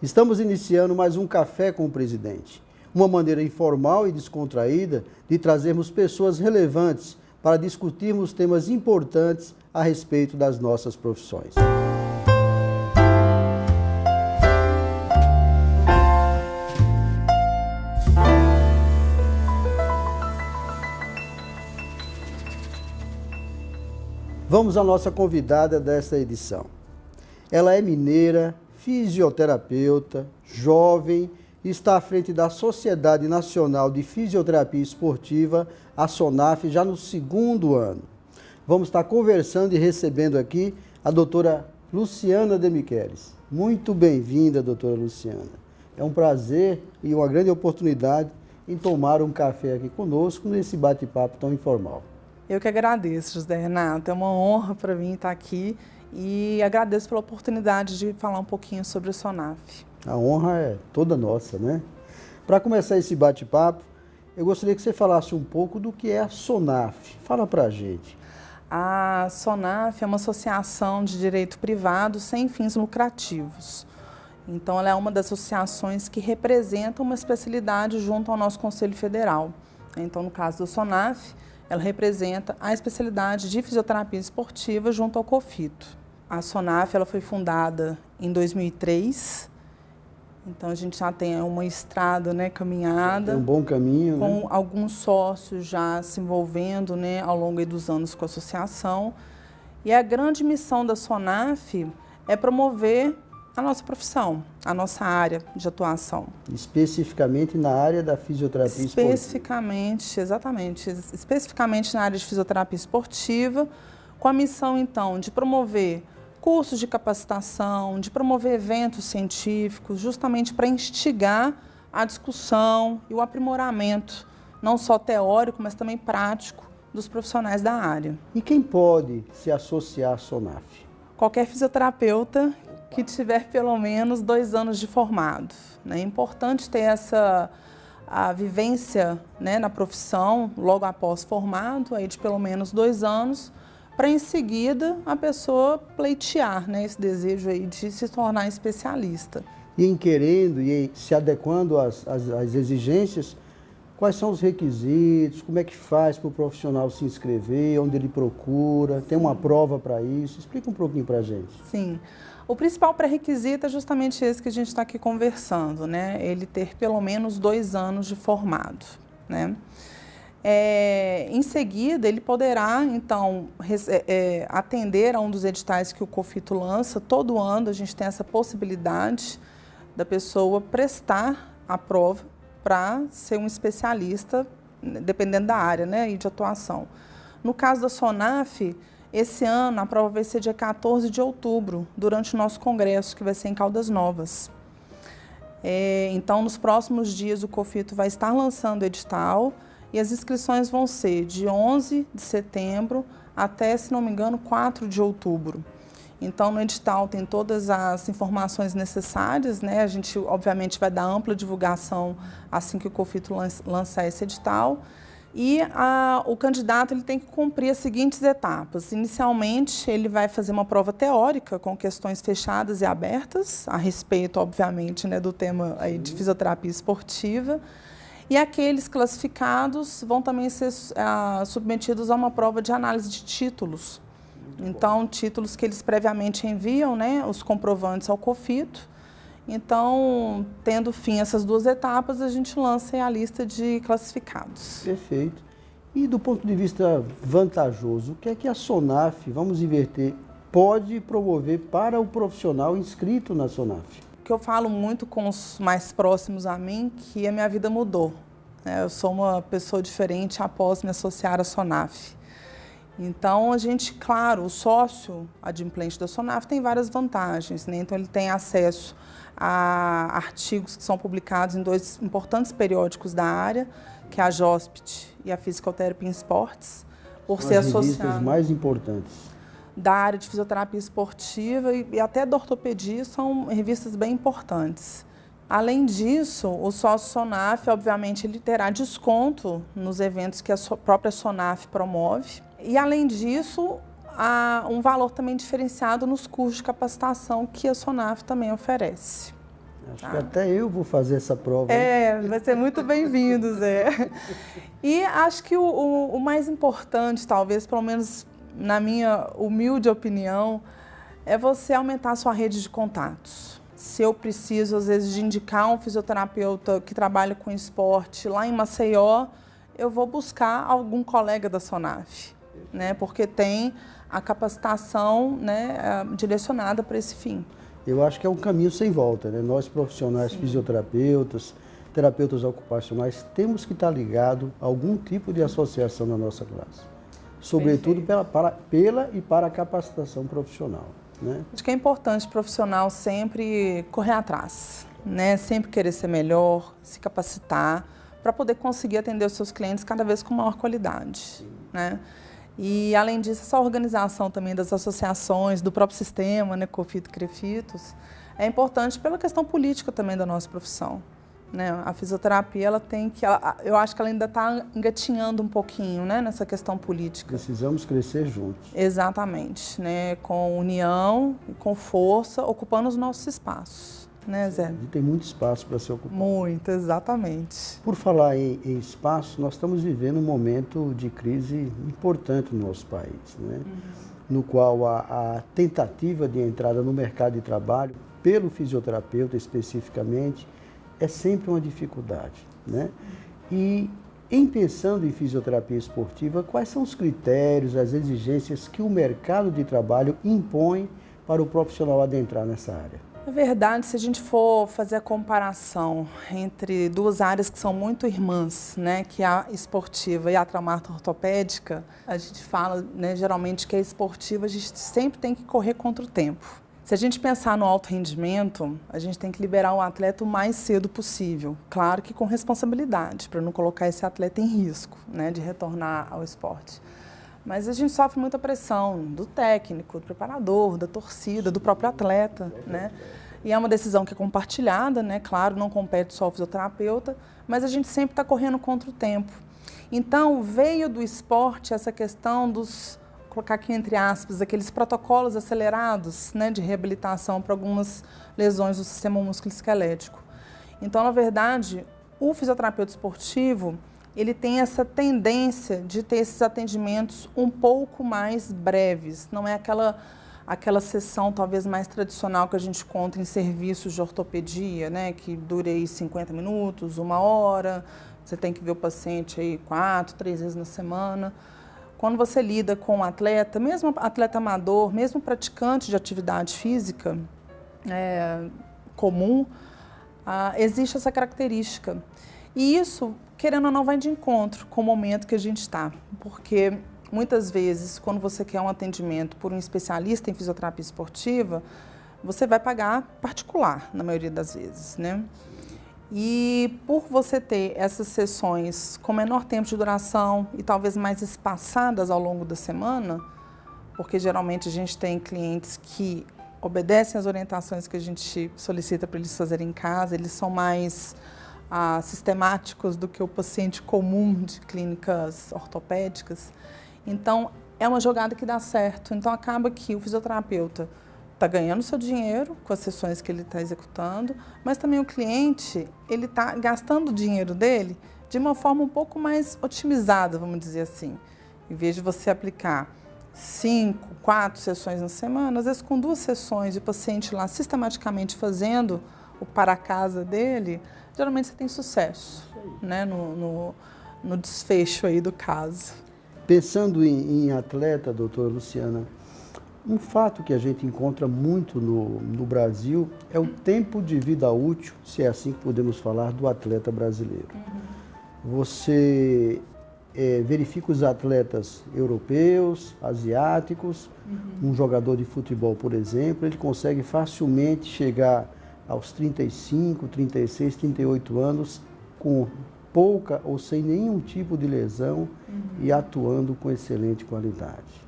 Estamos iniciando mais um Café com o Presidente, uma maneira informal e descontraída de trazermos pessoas relevantes para discutirmos temas importantes a respeito das nossas profissões. Vamos à nossa convidada desta edição. Ela é mineira, fisioterapeuta, jovem e está à frente da Sociedade Nacional de Fisioterapia Esportiva, a SONAF, já no 2º ano. Vamos estar conversando e recebendo aqui a doutora Luciana de Michelis. Muito bem-vinda, doutora Luciana. É um prazer e uma grande oportunidade em tomar um café aqui conosco nesse bate-papo tão informal. Eu que agradeço, José Renato. É uma honra para mim estar aqui e agradeço pela oportunidade de falar um pouquinho sobre o SONAF. A honra é toda nossa, né? Para começar esse bate-papo, eu gostaria que você falasse um pouco do que é a SONAF. Fala para a gente. A SONAF é uma associação de direito privado sem fins lucrativos. Então, ela é uma das associações que representa uma especialidade junto ao nosso Conselho Federal. Então, no caso do SONAF, ela representa a especialidade de fisioterapia esportiva junto ao COFITO. A SONAF ela foi fundada em 2003, então a gente já tem uma estrada, né, caminhada. Tem um bom caminho, com né? alguns sócios já se envolvendo, né, ao longo dos anos com a associação. E a grande missão da SONAF é promover a nossa profissão, a nossa área de atuação. Especificamente na área da fisioterapia esportiva. Especificamente, exatamente. Especificamente na área de fisioterapia esportiva, com a missão, então, de promover cursos de capacitação, de promover eventos científicos, justamente para instigar a discussão e o aprimoramento, não só teórico, mas também prático, dos profissionais da área. E quem pode se associar à SONAF? Qualquer fisioterapeuta que tiver pelo menos 2 anos de formado. É importante ter a vivência, né, na profissão logo após formado, aí de pelo menos 2 anos, para em seguida a pessoa pleitear, né, esse desejo aí de se tornar especialista. E em querendo e se adequando às exigências, quais são os requisitos, como é que faz para o profissional se inscrever, onde ele procura, tem uma prova para isso? Explica um pouquinho para a gente. Sim. O principal pré-requisito é justamente esse que a gente está aqui conversando, né? Ele ter pelo menos 2 anos de formado, né? Em seguida, ele poderá, então, atender a um dos editais que o COFITO lança. Todo ano a gente tem essa possibilidade da pessoa prestar a prova para ser um especialista, dependendo da área, né, e de atuação. No caso da SONAF, esse ano a prova vai ser dia 14 de outubro, durante o nosso congresso, que vai ser em Caldas Novas. Então, nos próximos dias, o COFITO vai estar lançando o edital e as inscrições vão ser de 11 de setembro até, se não me engano, 4 de outubro. Então, no edital tem todas as informações necessárias, né? A gente, obviamente, vai dar ampla divulgação assim que o COFITO lançar esse edital. E o candidato ele tem que cumprir as seguintes etapas. Inicialmente, ele vai fazer uma prova teórica com questões fechadas e abertas, a respeito, obviamente, né, do tema aí de fisioterapia esportiva. E aqueles classificados vão também ser submetidos a uma prova de análise de títulos. Então, títulos que eles previamente enviam, né, os comprovantes ao COFITO. Então, tendo fim essas 2 etapas, a gente lança a lista de classificados. Perfeito. E do ponto de vista vantajoso, o que é que a SONAF, vamos inverter, pode promover para o profissional inscrito na SONAF? O que eu falo muito com os mais próximos a mim, que a minha vida mudou. Eu sou uma pessoa diferente após me associar à SONAF. Então, a gente, claro, o sócio adimplente da SONAF tem várias vantagens, né? Então, ele tem acesso a artigos que são publicados em 2 importantes periódicos da área, que é a JOSPT e a Physical Therapy in Sports, por ser associado. As revistas mais importantes. Da área de fisioterapia esportiva e até da ortopedia, são revistas bem importantes. Além disso, o sócio SONAF, obviamente, ele terá desconto nos eventos que a própria SONAF promove. E, além disso, há um valor também diferenciado nos cursos de capacitação que a SONAF também oferece. Acho que até eu vou fazer essa prova. Vai ser muito bem-vindo, Zé. E acho que o mais importante, talvez, pelo menos na minha humilde opinião, é você aumentar a sua rede de contatos. Se eu preciso, às vezes, de indicar um fisioterapeuta que trabalha com esporte lá em Maceió, eu vou buscar algum colega da SONAF, né? Porque tem a capacitação, né, direcionada para esse fim. Eu acho que é um caminho sem volta, né? Nós profissionais, fisioterapeutas, terapeutas ocupacionais, temos que estar ligados a algum tipo de associação na nossa classe. Sobretudo pela e para a capacitação profissional, né? Acho que é importante o profissional sempre correr atrás, né? Sempre querer ser melhor, se capacitar, para poder conseguir atender os seus clientes cada vez com maior qualidade, né? E, além disso, essa organização também das associações, do próprio sistema, né, COFITO e CREFITOS, é importante pela questão política também da nossa profissão, né? A fisioterapia, eu acho que ela ainda está engatinhando um pouquinho, né, nessa questão política. Precisamos crescer juntos. Exatamente, né, com união e com força, ocupando os nossos espaços. Né, Zé? E tem muito espaço para ser ocupado. Muito, exatamente. Por falar em espaço, nós estamos vivendo um momento de crise importante no nosso país, né? No qual a tentativa de entrada no mercado de trabalho, pelo fisioterapeuta especificamente, é sempre uma dificuldade, né? E em pensando em fisioterapia esportiva, quais são os critérios, as exigências que o mercado de trabalho impõe para o profissional adentrar nessa área? Na verdade, se a gente for fazer a comparação entre duas áreas que são muito irmãs, né, que é a esportiva e a traumato-ortopédica, a gente fala, né, geralmente que a esportiva a gente sempre tem que correr contra o tempo. Se a gente pensar no alto rendimento, a gente tem que liberar o atleta o mais cedo possível, claro que com responsabilidade, para não colocar esse atleta em risco, né, de retornar ao esporte. Mas a gente sofre muita pressão do técnico, do preparador, da torcida, do próprio atleta, né? E é uma decisão que é compartilhada, né? Claro, não compete só o fisioterapeuta, mas a gente sempre está correndo contra o tempo. Então, veio do esporte essa questão dos, colocar aqui entre aspas, aqueles protocolos acelerados, né, de reabilitação para algumas lesões do sistema músculo-esquelético. Então, na verdade, o fisioterapeuta esportivo, ele tem essa tendência de ter esses atendimentos um pouco mais breves. Não é aquela sessão talvez mais tradicional que a gente encontra em serviços de ortopedia, né, que dure aí 50 minutos, 1 hora, você tem que ver o paciente aí 4, 3 vezes na semana. Quando você lida com um atleta, mesmo atleta amador, mesmo praticante de atividade física comum, existe essa característica. E isso, querendo ou não, vai de encontro com o momento que a gente está. Porque, muitas vezes, quando você quer um atendimento por um especialista em fisioterapia esportiva, você vai pagar particular, na maioria das vezes, né? E por você ter essas sessões com menor tempo de duração e talvez mais espaçadas ao longo da semana, porque geralmente a gente tem clientes que obedecem às orientações que a gente solicita para eles fazerem em casa, eles são mais sistemáticos do que o paciente comum de clínicas ortopédicas. Então, é uma jogada que dá certo. Então, acaba que o fisioterapeuta está ganhando seu dinheiro com as sessões que ele está executando, mas também o cliente, ele está gastando o dinheiro dele de uma forma um pouco mais otimizada, vamos dizer assim. Em vez de você aplicar 5, 4 sessões na semana, às vezes com 2 sessões e o paciente lá sistematicamente fazendo o para casa dele, geralmente você tem sucesso, né, no desfecho aí do caso. Pensando em atleta, doutora Luciana, um fato que a gente encontra muito no Brasil é o tempo de vida útil, se é assim que podemos falar, do atleta brasileiro. Você verifica os atletas europeus, asiáticos, um jogador de futebol, por exemplo, ele consegue facilmente chegar aos 35, 36, 38 anos, com pouca ou sem nenhum tipo de lesão e atuando com excelente qualidade.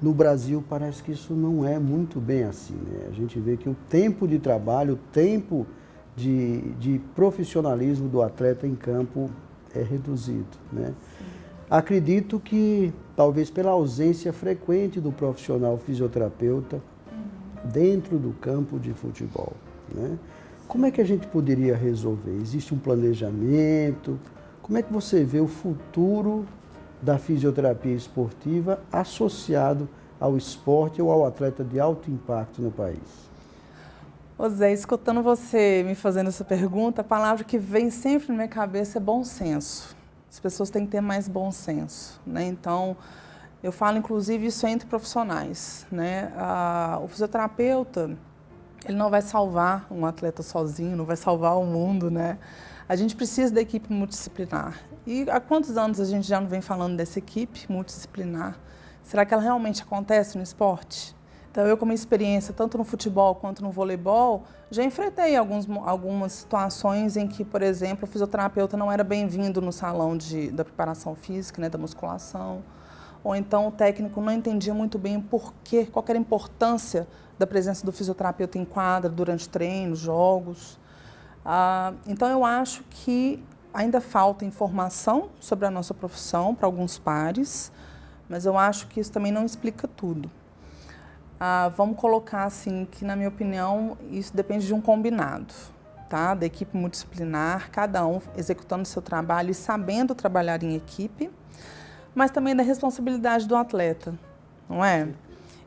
No Brasil, parece que isso não é muito bem assim, né? A gente vê que o tempo de trabalho, o tempo de profissionalismo do atleta em campo é reduzido, né? Acredito que, talvez pela ausência frequente do profissional fisioterapeuta dentro do campo de futebol, né? Como é que a gente poderia resolver? Existe um planejamento? Como é que você vê o futuro da fisioterapia esportiva associado ao esporte ou ao atleta de alto impacto no país? Ô Zé, escutando você me fazendo essa pergunta, a palavra que vem sempre na minha cabeça é bom senso. As pessoas têm que ter mais bom senso, né? Então, eu falo inclusive isso entre profissionais, né? O fisioterapeuta, ele não vai salvar um atleta sozinho, não vai salvar o mundo, né? A gente precisa da equipe multidisciplinar. E há quantos anos a gente já não vem falando dessa equipe multidisciplinar? Será que ela realmente acontece no esporte? Então, eu, como experiência, tanto no futebol quanto no voleibol, já enfrentei algumas situações em que, por exemplo, o fisioterapeuta não era bem-vindo no salão da preparação física, né, da musculação, ou então o técnico não entendia muito bem o porquê, qual era a importância da presença do fisioterapeuta em quadra durante treinos, jogos. Então, eu acho que ainda falta informação sobre a nossa profissão para alguns pares, mas eu acho que isso também não explica tudo. Vamos colocar assim, que na minha opinião, isso depende de um combinado, tá? Da equipe multidisciplinar, cada um executando seu trabalho e sabendo trabalhar em equipe, mas também da responsabilidade do atleta, não é?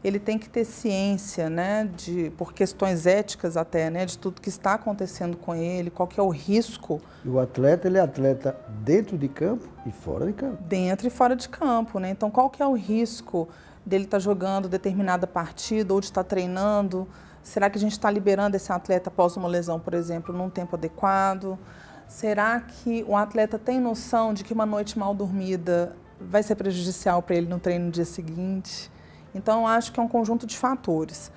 Ele tem que ter ciência, né, por questões éticas até, né, de tudo que está acontecendo com ele, qual que é o risco. E o atleta, ele é atleta dentro de campo e fora de campo. Dentro e fora de campo, né? Então, qual que é o risco dele estar jogando determinada partida ou de estar treinando? Será que a gente está liberando esse atleta após uma lesão, por exemplo, num tempo adequado? Será que o atleta tem noção de que uma noite mal dormida vai ser prejudicial para ele no treino no dia seguinte? Então, eu acho que é um conjunto de fatores.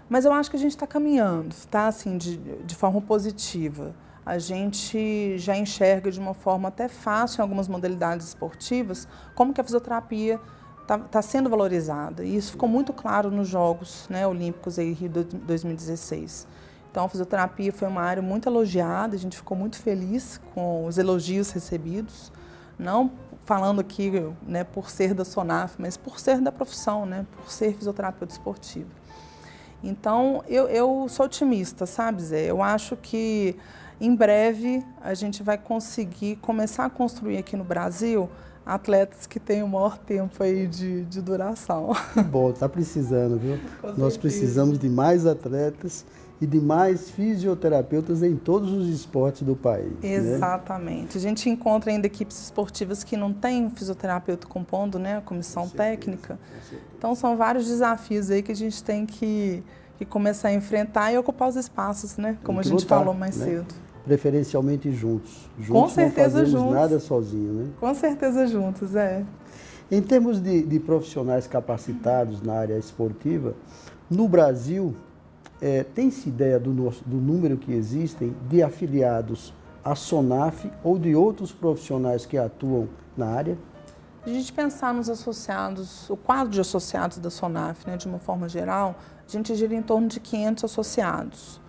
Mas eu acho que a gente está caminhando, tá? Assim, de forma positiva. A gente já enxerga de uma forma até fácil em algumas modalidades esportivas como que a fisioterapia está sendo valorizada. E isso ficou muito claro nos Jogos, né, Olímpicos aí, Rio 2016. Então, a fisioterapia foi uma área muito elogiada, a gente ficou muito feliz com os elogios recebidos, não falando aqui, né, por ser da SONAF, mas por ser da profissão, né, por ser fisioterapeuta esportivo. Então, eu sou otimista, sabe, Zé? Eu acho que em breve a gente vai conseguir começar a construir aqui no Brasil atletas que têm o maior tempo aí de duração. Que bom, está precisando, viu? Nós precisamos de mais atletas e de mais fisioterapeutas em todos os esportes do país. Exatamente. Né? A gente encontra ainda equipes esportivas que não têm um fisioterapeuta compondo, né, a comissão técnica. Então, são vários desafios aí que a gente tem que começar a enfrentar e ocupar os espaços, né, como a gente falou mais cedo. Preferencialmente juntos. Com certeza não fazemos juntos. Nada sozinho, né? Com certeza juntos, é. Em termos de profissionais capacitados na área esportiva, no Brasil, tem-se ideia do número que existem de afiliados à SONAF ou de outros profissionais que atuam na área? Se a gente pensar nos associados, o quadro de associados da SONAF, né, de uma forma geral, a gente gira em torno de 500 associados.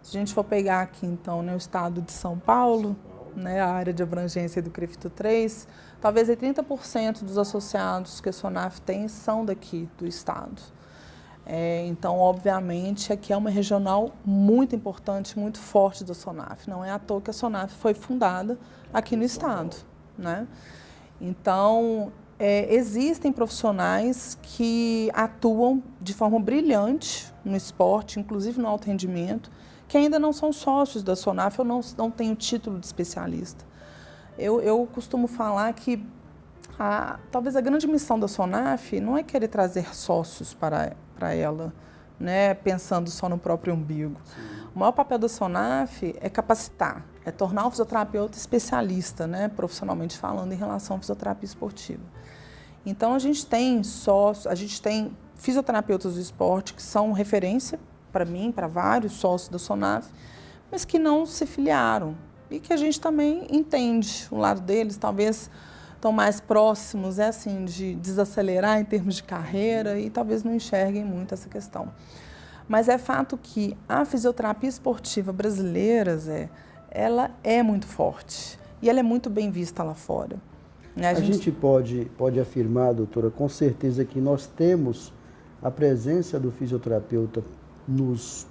Se a gente for pegar aqui, então, né, o estado de São Paulo, né, a área de abrangência do CREFITO 3, talvez 30% dos associados que a SONAF tem são daqui do estado. Então, obviamente, aqui é uma regional muito importante, muito forte da SONAF. Não é à toa que a SONAF foi fundada aqui no estado, né? Então, existem profissionais que atuam de forma brilhante no esporte, inclusive no alto rendimento, que ainda não são sócios da SONAF ou não têm o título de especialista. Eu costumo falar que talvez a grande missão da SONAF não é querer trazer sócios para ela, né, pensando só no próprio umbigo. Sim. O maior papel da SONAF é capacitar, é tornar o fisioterapeuta especialista, né, profissionalmente falando, em relação à fisioterapia esportiva. Então, a gente tem fisioterapeutas do esporte que são referência para mim, para vários sócios da SONAF, mas que não se filiaram e que a gente também entende o lado deles, talvez estão mais próximos, assim, de desacelerar em termos de carreira e talvez não enxerguem muito essa questão. Mas é fato que a fisioterapia esportiva brasileira, Zé, ela é muito forte e ela é muito bem vista lá fora. A gente pode afirmar, doutora, com certeza que nós temos a presença do fisioterapeuta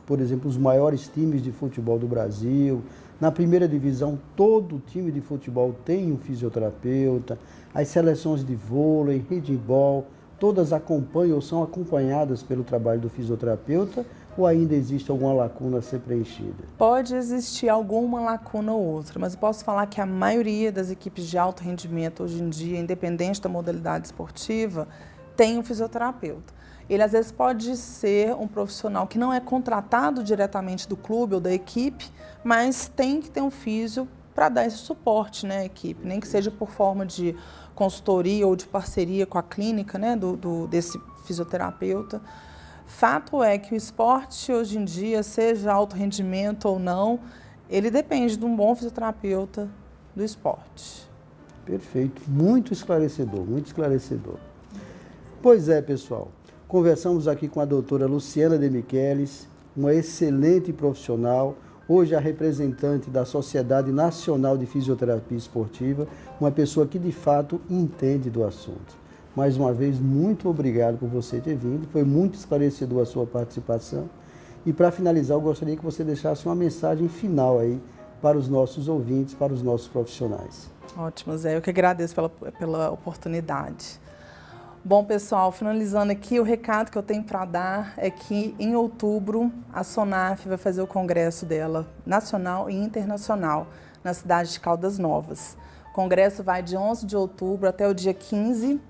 por exemplo, os maiores times de futebol do Brasil. Na primeira divisão, todo time de futebol tem um fisioterapeuta. As seleções de vôlei, handebol, todas acompanham ou são acompanhadas pelo trabalho do fisioterapeuta, ou ainda existe alguma lacuna a ser preenchida? Pode existir alguma lacuna ou outra, mas eu posso falar que a maioria das equipes de alto rendimento hoje em dia, independente da modalidade esportiva, tem um fisioterapeuta. Ele às vezes pode ser um profissional que não é contratado diretamente do clube ou da equipe, mas tem que ter um físio para dar esse suporte, né, à equipe, nem que seja por forma de consultoria ou de parceria com a clínica, né, desse fisioterapeuta. Fato é que o esporte hoje em dia, seja alto rendimento ou não, ele depende de um bom fisioterapeuta do esporte. Perfeito, muito esclarecedor, muito esclarecedor. Pois é, pessoal, conversamos aqui com a doutora Luciana de Michelis, uma excelente profissional, hoje a representante da Sociedade Nacional de Fisioterapia Esportiva, uma pessoa que de fato entende do assunto. Mais uma vez, muito obrigado por você ter vindo, foi muito esclarecedor a sua participação. E para finalizar, eu gostaria que você deixasse uma mensagem final aí para os nossos ouvintes, para os nossos profissionais. Ótimo, Zé, eu que agradeço pela oportunidade. Bom, pessoal, finalizando aqui, o recado que eu tenho para dar é que em outubro a SONAF vai fazer o congresso dela, nacional e internacional, na cidade de Caldas Novas. O congresso vai de 11 de outubro até o dia 15.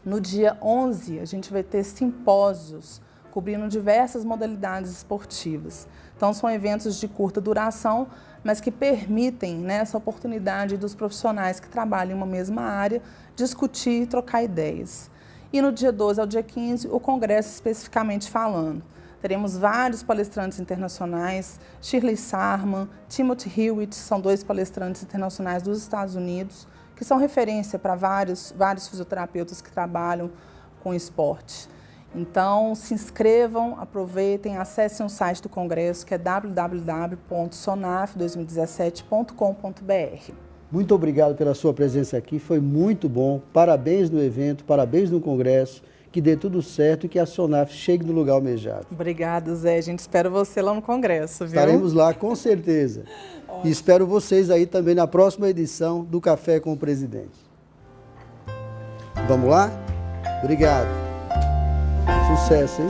No dia 11, a gente vai ter simpósios cobrindo diversas modalidades esportivas. Então, são eventos de curta duração, mas que permitem, né, essa oportunidade dos profissionais que trabalham em uma mesma área discutir e trocar ideias. E no dia 12 ao dia 15, o congresso especificamente falando. Teremos vários palestrantes internacionais, Shirley Sarman, Timothy Hewitt, são 2 palestrantes internacionais dos Estados Unidos, que são referência para vários fisioterapeutas que trabalham com esporte. Então, se inscrevam, aproveitem, acessem o site do Congresso, que é www.sonaf2017.com.br. Muito obrigado pela sua presença aqui, foi muito bom. Parabéns no evento, parabéns no Congresso, que dê tudo certo e que a SONAF chegue no lugar almejado. Obrigada, Zé. A gente espera você lá no Congresso, viu? Estaremos lá, com certeza. E espero vocês aí também na próxima edição do Café com o Presidente. Vamos lá? Obrigado. Sucesso, hein?